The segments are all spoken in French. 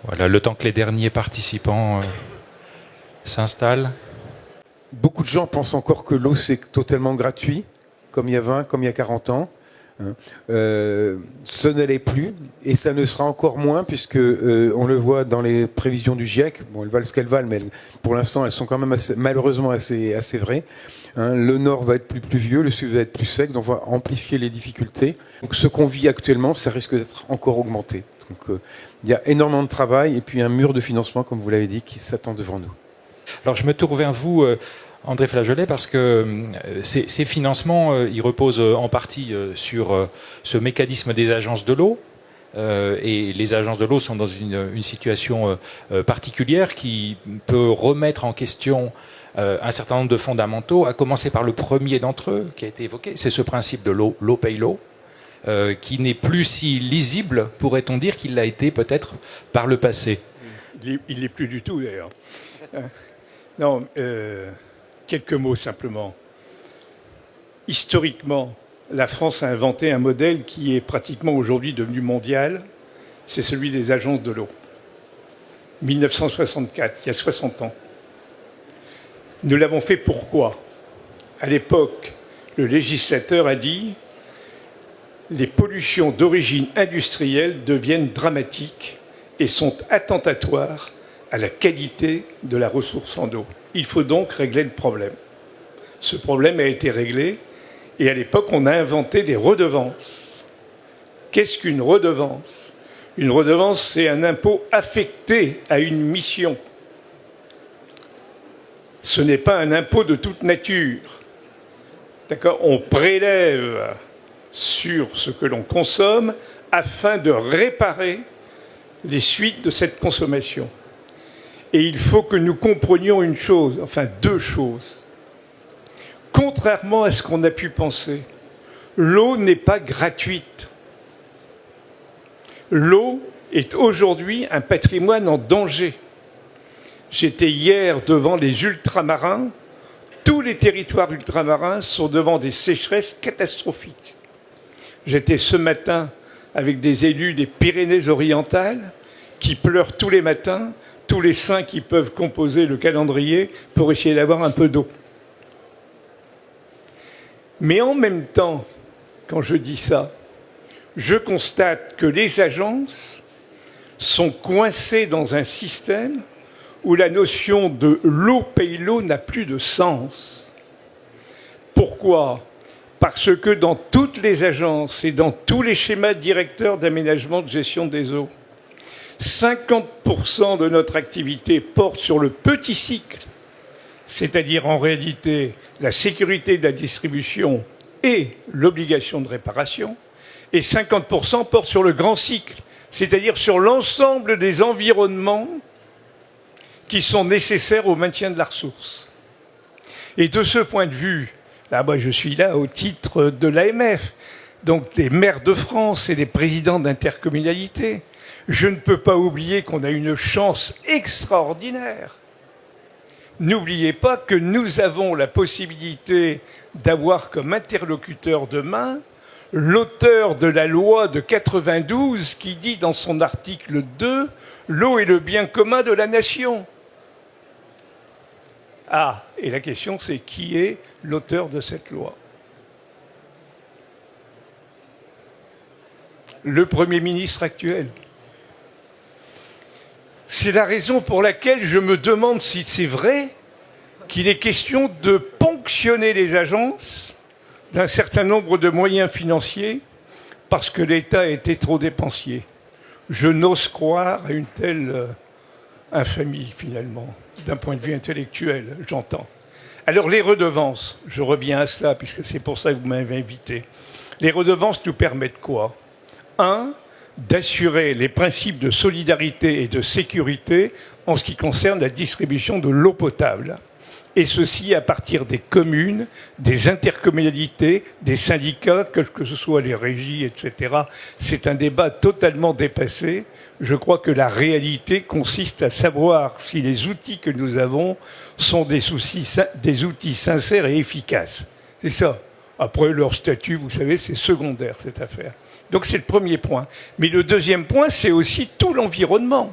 Voilà, le temps que les derniers participants s'installent. Beaucoup de gens pensent encore que l'eau, c'est totalement gratuit, comme il y a 20, comme il y a 40 ans. Ce ne l'est plus, et ça ne sera encore moins, puisque on le voit dans les prévisions du GIEC. Bon, elles valent ce qu'elles valent, mais pour l'instant, elles sont quand même malheureusement assez vraies. Le nord va être plus pluvieux, le sud va être plus sec, donc on va amplifier les difficultés. Donc ce qu'on vit actuellement, ça risque d'être encore augmenté. Donc il y a énormément de travail, et puis un mur de financement, comme vous l'avez dit, qui s'attend devant nous. Alors je me tourne vers vous, André Flageolet, parce que ces financements, ils reposent en partie sur ce mécanisme des agences de l'eau. Et les agences de l'eau sont dans une situation particulière qui peut remettre en question un certain nombre de fondamentaux, à commencer par le premier d'entre eux qui a été évoqué, c'est ce principe de l'eau paye l'eau, qui n'est plus si lisible, pourrait-on dire, qu'il l'a été peut-être par le passé. Il n'est plus du tout d'ailleurs. Non, quelques mots simplement. Historiquement, la France a inventé un modèle qui est pratiquement aujourd'hui devenu mondial, c'est celui des agences de l'eau. 1964, il y a 60 ans. Nous l'avons fait pourquoi? À l'époque, le législateur a dit les pollutions d'origine industrielle deviennent dramatiques et sont attentatoires à la qualité de la ressource en eau. Il faut donc régler le problème. Ce problème a été réglé et à l'époque, on a inventé des redevances. Qu'est-ce qu'une redevance? Une redevance, c'est un impôt affecté à une mission. Ce n'est pas un impôt de toute nature. D'accord? On prélève sur ce que l'on consomme afin de réparer les suites de cette consommation. Et il faut que nous comprenions une chose, enfin deux choses. Contrairement à ce qu'on a pu penser, l'eau n'est pas gratuite. L'eau est aujourd'hui un patrimoine en danger. J'étais hier devant les ultramarins. Tous les territoires ultramarins sont devant des sécheresses catastrophiques. J'étais ce matin avec des élus des Pyrénées-Orientales qui pleurent tous les matins, tous les saints qui peuvent composer le calendrier pour essayer d'avoir un peu d'eau. Mais en même temps, quand je dis ça, je constate que les agences sont coincées dans un système où la notion de l'eau paye l'eau n'a plus de sens. Pourquoi? Parce que dans toutes les agences et dans tous les schémas directeurs d'aménagement de gestion des eaux, 50% de notre activité porte sur le petit cycle, c'est-à-dire en réalité la sécurité de la distribution et l'obligation de réparation, et 50% porte sur le grand cycle, c'est-à-dire sur l'ensemble des environnements qui sont nécessaires au maintien de la ressource. Et de ce point de vue, là, moi, je suis là au titre de l'AMF, donc des maires de France et des présidents d'intercommunalité. Je ne peux pas oublier qu'on a une chance extraordinaire. N'oubliez pas que nous avons la possibilité d'avoir comme interlocuteur demain l'auteur de la loi de 92 qui dit dans son article 2 « L'eau est le bien commun de la nation ». Ah, et la question c'est qui est l'auteur de cette loi? Le Premier ministre actuel. C'est la raison pour laquelle je me demande si c'est vrai qu'il est question de ponctionner les agences d'un certain nombre de moyens financiers parce que l'État a été trop dépensier. Je n'ose croire à une telle infamie, finalement, d'un point de vue intellectuel, j'entends. Alors les redevances, je reviens à cela puisque c'est pour ça que vous m'avez invité. Les redevances nous permettent quoi? Un, d'assurer les principes de solidarité et de sécurité en ce qui concerne la distribution de l'eau potable. Et ceci à partir des communes, des intercommunalités, des syndicats, que ce soit les régies, etc. C'est un débat totalement dépassé. Je crois que la réalité consiste à savoir si les outils que nous avons sont des outils sincères et efficaces. C'est ça. Après, leur statut, vous savez, c'est secondaire, cette affaire. Donc c'est le premier point. Mais le deuxième point, c'est aussi tout l'environnement.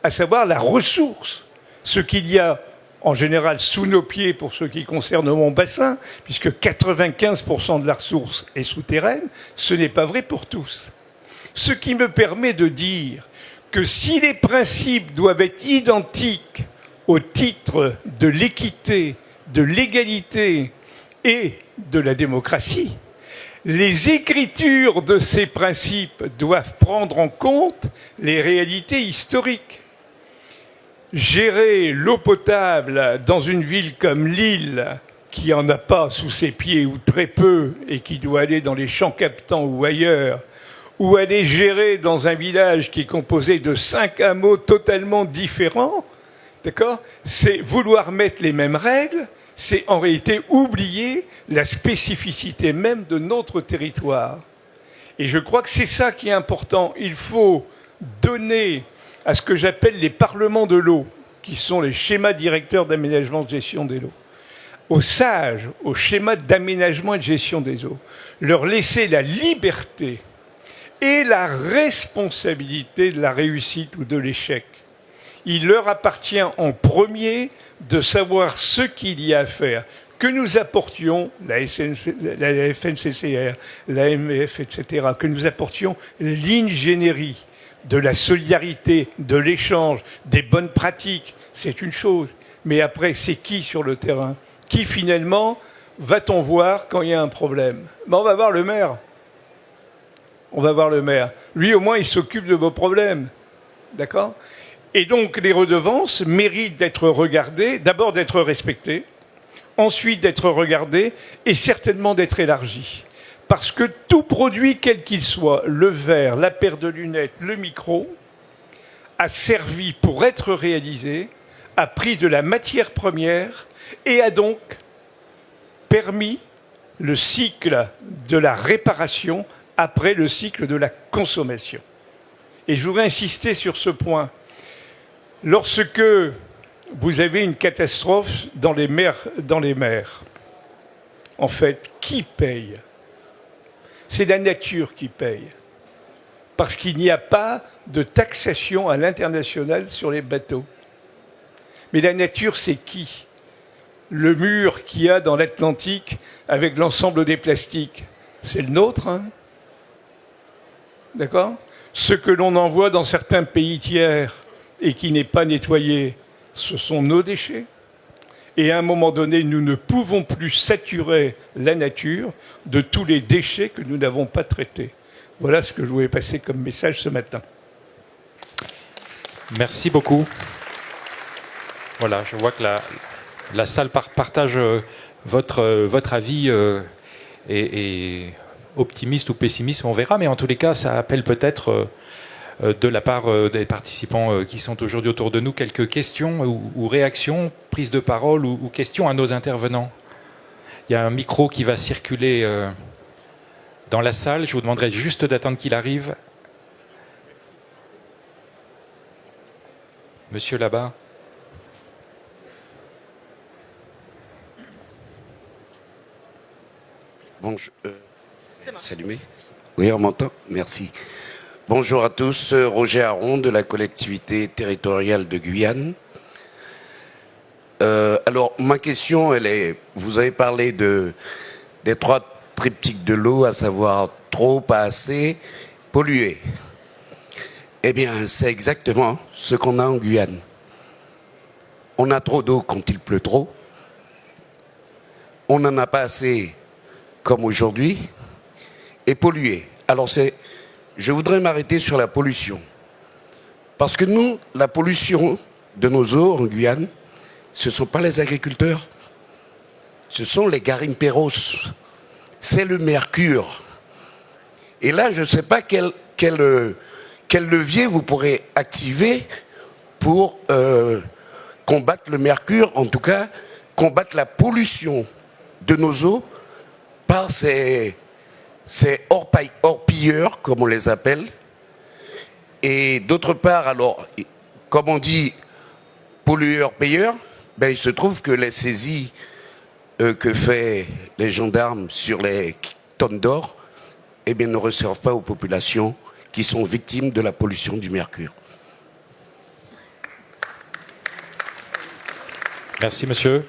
à savoir la ressource, ce qu'il y a en général sous nos pieds pour ce qui concerne mon bassin, puisque 95% de la ressource est souterraine, ce n'est pas vrai pour tous. Ce qui me permet de dire que si les principes doivent être identiques au titre de l'équité, de l'égalité et de la démocratie, les écritures de ces principes doivent prendre en compte les réalités historiques. Gérer l'eau potable dans une ville comme Lille, qui n'en a pas sous ses pieds ou très peu, et qui doit aller dans les champs captants ou ailleurs, ou aller gérer dans un village qui est composé de 5 hameaux totalement différents, d'accord, c'est vouloir mettre les mêmes règles, c'est en réalité oublier la spécificité même de notre territoire. Et je crois que c'est ça qui est important. Il faut donner à ce que j'appelle les parlements de l'eau, qui sont les schémas directeurs d'aménagement de gestion des eaux, aux sages, aux schémas d'aménagement et de gestion des eaux, leur laisser la liberté et la responsabilité de la réussite ou de l'échec. Il leur appartient en premier de savoir ce qu'il y a à faire, que nous apportions, la FNCCR, l'AMF, etc., que nous apportions l'ingénierie, de la solidarité, de l'échange, des bonnes pratiques, c'est une chose. Mais après, c'est qui sur le terrain? Qui finalement va-t-on voir quand il y a un problème? On va voir le maire. On va voir le maire. Lui, au moins, il s'occupe de vos problèmes. D'accord? Et donc, les redevances méritent d'être regardées, d'abord d'être respectées, ensuite d'être regardées et certainement d'être élargies. Parce que tout produit, quel qu'il soit, le verre, la paire de lunettes, le micro, a servi pour être réalisé, a pris de la matière première et a donc permis le cycle de la réparation après le cycle de la consommation. Et je voudrais insister sur ce point. Lorsque vous avez une catastrophe dans les mers, en fait, qui paye ? C'est la nature qui paye. Parce qu'il n'y a pas de taxation à l'international sur les bateaux. Mais la nature, c'est qui? Le mur qu'il y a dans l'Atlantique avec l'ensemble des plastiques, c'est le nôtre, hein? D'accord? Ce que l'on envoie dans certains pays tiers et qui n'est pas nettoyé, ce sont nos déchets. Et à un moment donné, nous ne pouvons plus saturer la nature de tous les déchets que nous n'avons pas traités. Voilà ce que je voulais passer comme message ce matin. Merci beaucoup. Voilà, je vois que la salle partage votre avis et optimiste ou pessimiste, on verra. Mais en tous les cas, ça appelle peut-être de la part des participants qui sont aujourd'hui autour de nous quelques questions ou réactions, prises de parole ou questions à nos intervenants. Il y a un micro qui va circuler dans la salle. Je vous demanderai juste d'attendre qu'il arrive. Monsieur là-bas. Bonjour. C'est allumé? Oui, on m'entend? Merci. Bonjour à tous, Roger Aron de la collectivité territoriale de Guyane. Alors, ma question, elle est, vous avez parlé des 3 triptyques de l'eau, à savoir trop, pas assez, polluer. Eh bien, c'est exactement ce qu'on a en Guyane. On a trop d'eau quand il pleut trop. On n'en a pas assez comme aujourd'hui. Et polluer. Alors, je voudrais m'arrêter sur la pollution. Parce que nous, la pollution de nos eaux en Guyane, ce ne sont pas les agriculteurs. Ce sont les garimperos. C'est le mercure. Et là, je ne sais pas quel levier vous pourrez activer pour combattre le mercure, en tout cas, combattre la pollution de nos eaux par ces orpailleurs, comme on les appelle. Et d'autre part, alors, comme on dit pollueur-payeur, ben, il se trouve que les saisies que fait les gendarmes sur les tonnes d'or, eh bien, ne resservent pas aux populations qui sont victimes de la pollution du mercure. Merci, monsieur.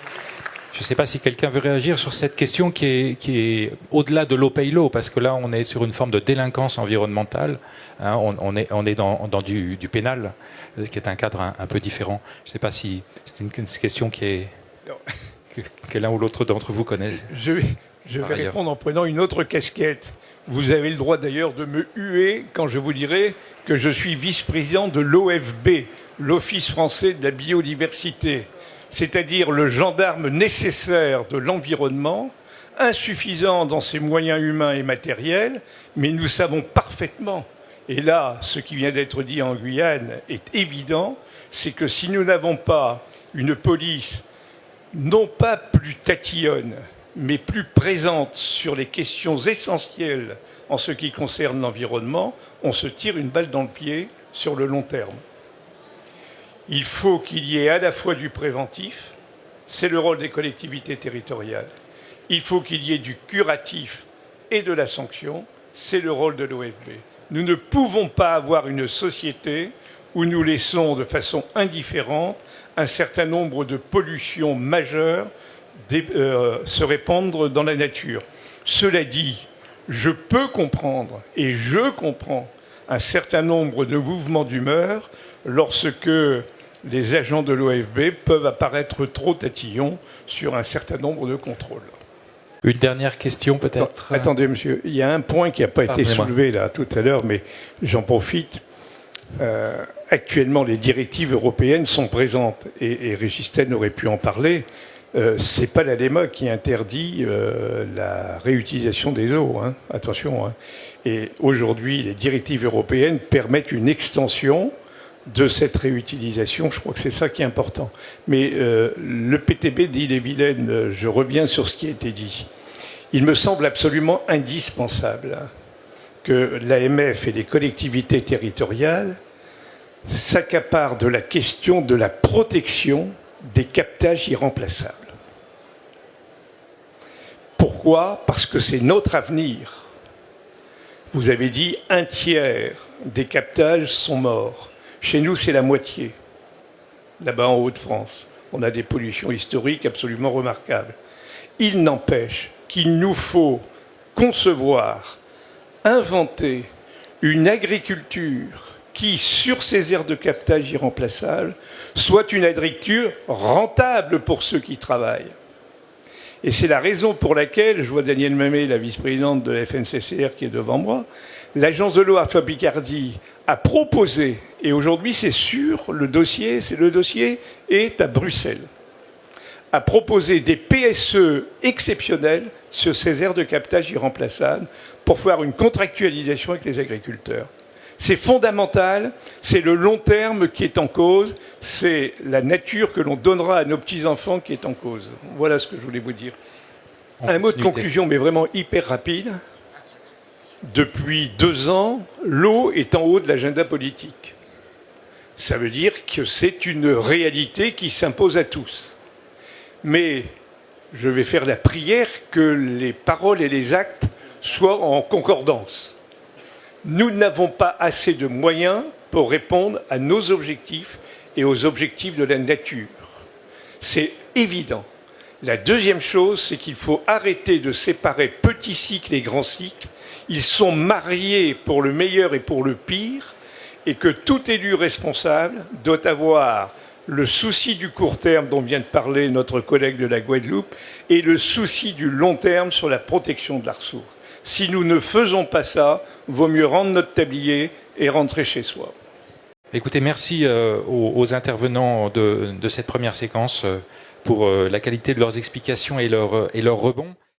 Je ne sais pas si quelqu'un veut réagir sur cette question qui est au-delà de l'eau paye l'eau, parce que là, on est sur une forme de délinquance environnementale. Hein, on est dans du pénal, qui est un cadre un peu différent. Je ne sais pas si c'est une question que l'un ou l'autre d'entre vous connaît. Je vais répondre en prenant une autre casquette. Vous avez le droit d'ailleurs de me huer quand je vous dirai que je suis vice-président de l'OFB, l'Office français de la biodiversité, c'est-à-dire le gendarme nécessaire de l'environnement, insuffisant dans ses moyens humains et matériels, mais nous savons parfaitement, et là, ce qui vient d'être dit en Guyane est évident, c'est que si nous n'avons pas une police non pas plus tatillonne, mais plus présente sur les questions essentielles en ce qui concerne l'environnement, on se tire une balle dans le pied sur le long terme. Il faut qu'il y ait à la fois du préventif, c'est le rôle des collectivités territoriales. Il faut qu'il y ait du curatif et de la sanction, c'est le rôle de l'OFB. Nous ne pouvons pas avoir une société où nous laissons de façon indifférente un certain nombre de pollutions majeures se répandre dans la nature. Cela dit, je peux comprendre, et je comprends, un certain nombre de mouvements d'humeur lorsque les agents de l'OFB peuvent apparaître trop tatillons sur un certain nombre de contrôles. Une dernière question peut-être. Attendez, monsieur, il y a un point qui n'a pas été soulevé là tout à l'heure, mais j'en profite. Actuellement, les directives européennes sont présentes, et Régis Ten aurait pu en parler. C'est pas la LEMA qui interdit la réutilisation des eaux, hein. Attention. Hein. Et aujourd'hui, les directives européennes permettent une extension de cette réutilisation. Je crois que c'est ça qui est important. Mais le PTB d'Ille-et-Vilaine, je reviens sur ce qui a été dit. Il me semble absolument indispensable que l'AMF et les collectivités territoriales s'accaparent de la question de la protection des captages irremplaçables. Pourquoi ? Parce que c'est notre avenir. Vous avez dit 1/3 des captages sont morts. Chez nous, c'est la moitié. Là-bas, en Hauts-de-France, on a des pollutions historiques absolument remarquables. Il n'empêche qu'il nous faut concevoir, inventer une agriculture qui, sur ces aires de captage irremplaçables, soit une agriculture rentable pour ceux qui travaillent. Et c'est la raison pour laquelle, je vois Danielle Mamet, la vice-présidente de la FNCCR qui est devant moi, l'agence de l'eau Artois-Picardie a proposé, et aujourd'hui c'est sûr, le dossier est à Bruxelles, a proposé des PSE exceptionnels sur ces aires de captage irremplaçables pour faire une contractualisation avec les agriculteurs. C'est fondamental, c'est le long terme qui est en cause, c'est la nature que l'on donnera à nos petits-enfants qui est en cause. Voilà ce que je voulais vous dire. Un mot de conclusion, mais vraiment hyper rapide. Depuis 2 ans, l'eau est en haut de l'agenda politique. Ça veut dire que c'est une réalité qui s'impose à tous. Mais je vais faire la prière que les paroles et les actes soient en concordance. Nous n'avons pas assez de moyens pour répondre à nos objectifs et aux objectifs de la nature. C'est évident. La deuxième chose, c'est qu'il faut arrêter de séparer petits cycles et grands cycles. Ils sont mariés pour le meilleur et pour le pire, et que tout élu responsable doit avoir le souci du court terme dont vient de parler notre collègue de la Guadeloupe et le souci du long terme sur la protection de la ressource. Si nous ne faisons pas ça, vaut mieux rendre notre tablier et rentrer chez soi. Écoutez, merci aux intervenants de cette première séquence pour la qualité de leurs explications et leur rebond.